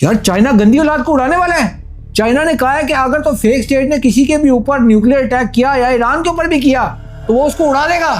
यार चाइना गंदी औलाद को उड़ाने वाला है। चाइना ने कहा है कि अगर तो फेक स्टेट ने किसी के भी ऊपर न्यूक्लियर अटैक किया या ईरान के ऊपर भी किया तो वो उसको उड़ा देगा।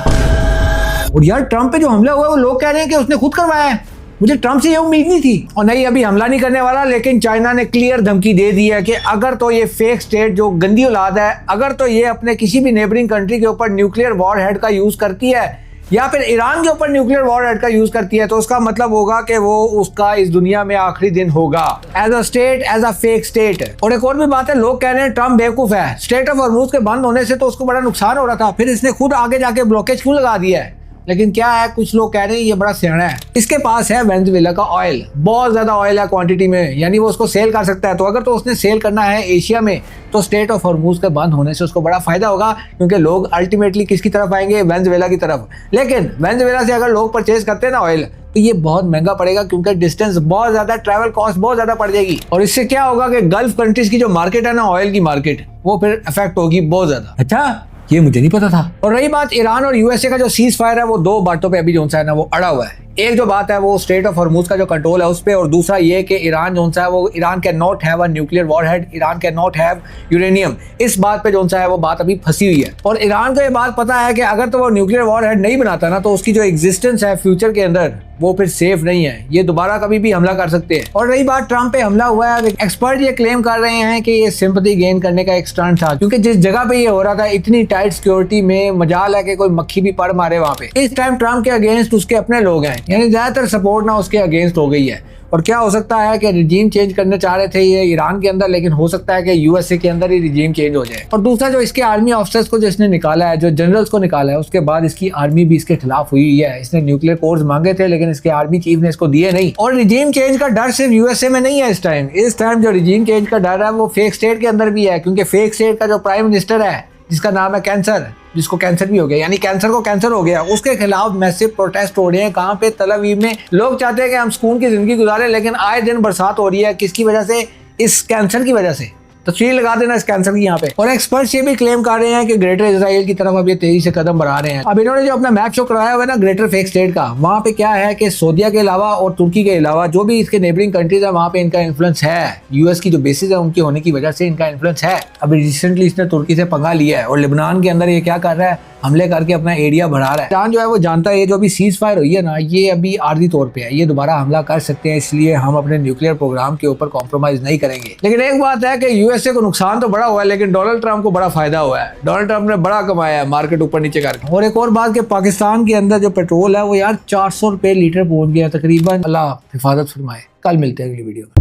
और यार ट्रंप पे जो हमला हुआ है वो लोग कह रहे हैं कि उसने खुद करवाया है। मुझे ट्रंप से ये उम्मीद नहीं थी। और नहीं, अभी हमला नहीं करने वाला, लेकिन चाइना ने क्लियर धमकी दे दी है कि अगर तो ये फेक स्टेट जो गंदी औलाद है, अगर तो ये अपने किसी भी नेबरिंग कंट्री के ऊपर न्यूक्लियर वॉरहेड का यूज करती है या फिर ईरान के ऊपर न्यूक्लियर वॉरहेड का यूज करती है तो उसका मतलब होगा कि वो उसका इस दुनिया में आखिरी दिन होगा as a state, as a fake state. और एक और भी बात है, लोग कह रहे हैं ट्रंप बेवकूफ है। स्ट्रेट ऑफ हॉर्मुज के बंद होने से तो उसको बड़ा नुकसान हो रहा था, फिर इसने खुद आगे जाके ब्लॉकेज क्यों लगा दिया है। लेकिन क्या है, कुछ लोग कह रहे हैं ये बड़ा सियाना है। इसके पास है वेनेजुएला का ऑयल, बहुत ज्यादा ऑयल है क्वांटिटी में, यानी वो उसको सेल कर सकता है। तो अगर तो उसने सेल करना है एशिया में तो स्ट्रेट ऑफ हॉर्मुज के बंद होने से उसको बड़ा फायदा होगा, क्योंकि लोग अल्टीमेटली किसकी तरफ आएंगे, वेनेजुएला की तरफ। लेकिन वेनेजुएला से अगर लोग परचेज करते हैं ना ऑयल, तो ये बहुत महंगा पड़ेगा, क्योंकि डिस्टेंस बहुत ज्यादा, ट्रैवल कॉस्ट बहुत ज्यादा पड़ जाएगी। और इससे क्या होगा कि गल्फ कंट्रीज की जो मार्केट है ना, ऑयल की मार्केट, वो फिर इफेक्ट होगी बहुत ज्यादा। अच्छा, ये मुझे नहीं पता था। और रही बात ईरान और यूएसए का जो सीज फायर है, वो दो बातों पे अभी जो है ना वो अड़ा हुआ है। एक जो बात है वो स्ट्रेट ऑफ हॉर्मुज का जो कंट्रोल है उस पे, और दूसरा ये कि ईरान जो है वो, Iran can not have a nuclear warhead, Iran can not have uranium. इस बात पे जो है वो बात अभी फंसी हुई है। और ईरान को ये बात पता है कि अगर तो वो न्यूक्लियर वॉरहेड नहीं बनाता ना, तो उसकी जो एग्जिस्टेंस है फ्यूचर के अंदर वो फिर सेफ नहीं है, ये दोबारा कभी भी हमला कर सकते हैं। और रही बात ट्रंप पे हमला हुआ है, एक्सपर्ट ये क्लेम कर रहे हैं कि ये सिंपैथी गेन करने का एक स्टंट था, क्योंकि जिस जगह पे ये हो रहा था इतनी टाइट सिक्योरिटी में मजाल है कि कोई मक्खी भी पड़ मारे वहां पे। इस टाइम ट्रंप के अगेंस्ट उसके अपने लोग हैं, यानी ज्यादातर सपोर्ट ना उसके अगेंस्ट हो गई है। और क्या हो सकता है कि रिजीम चेंज करने चाह रहे थे ये ईरान के अंदर, लेकिन हो सकता है कि यूएसए के अंदर ही रिजीम चेंज हो जाए। और दूसरा, जो इसके आर्मी ऑफिसर्स को जिसने निकाला है, जो जनरल्स को निकाला है, उसके बाद इसकी आर्मी भी इसके खिलाफ हुई है। इसने न्यूक्लियर कोर्स मांगे थे, लेकिन इसके आर्मी चीफ ने इसको दिए नहीं। और रिजीम चेंज का डर सिर्फ यूएसए में नहीं है। इस टाइम जो रिजीम चेंज का डर है वो फेक स्टेट के अंदर भी है, क्योंकि फेक स्टेट का जो प्राइम मिनिस्टर है, जिसका नाम है कैंसर, जिसको कैंसर भी हो गया, यानी कैंसर को कैंसर हो गया, उसके खिलाफ मैसिव प्रोटेस्ट हो रहे हैं। कहाँ पे? तल अवीव में। लोग चाहते हैं कि हम सुकून की जिंदगी गुजारें, लेकिन आए दिन बरसात हो रही है। किसकी वजह से? इस कैंसर की वजह से। तस्वीर लगा देना इस कैंसर की यहाँ पे। और एक्सपर्ट्स ये भी क्लेम कर रहे हैं कि ग्रेटर इजराइल की तरफ अब ये तेजी से कदम बढ़ा रहे हैं। अब इन्होंने जो अपना मैप शो कराया हुआ है ना ग्रेटर फेक स्टेट का, वहाँ पे क्या है कि सऊदीया के अलावा और तुर्की के अलावा जो भी इसके नेबरिंग कंट्रीज है, वहाँ पे इनका इन्फ्लुएंस है। यूएस की जो बेसिस है उनकी होने की वजह से इनका इन्फ्लुएंस है। अभी रिसेंटली इसने तुर्की से पंगा लिया है, और लेबनान के अंदर ये क्या कर रहा है, हमले करके अपना एरिया बढ़ा रहा है। ईरान जो है वो जानता है ये जो अभी सीज फायर हुई है ना, ये अभी आर्जी तौर पे है, ये दोबारा हमला कर सकते हैं, इसलिए हम अपने न्यूक्लियर प्रोग्राम के ऊपर कॉम्प्रोमाइज नहीं करेंगे। लेकिन एक बात है कि यूएसए को नुकसान तो बड़ा हुआ है, लेकिन डोनाल्ड ट्रंप को बड़ा फायदा हुआ है। डोनाल्ड ट्रंप ने बड़ा कमाया है मार्केट ऊपर नीचे करके। और एक और बात कि पाकिस्तान के अंदर जो पेट्रोल है वो यार 400 रुपए लीटर पहुंच गया तकरीबन। अल्लाह हिफाजत फरमाए। कल मिलते हैं अगली वीडियो में।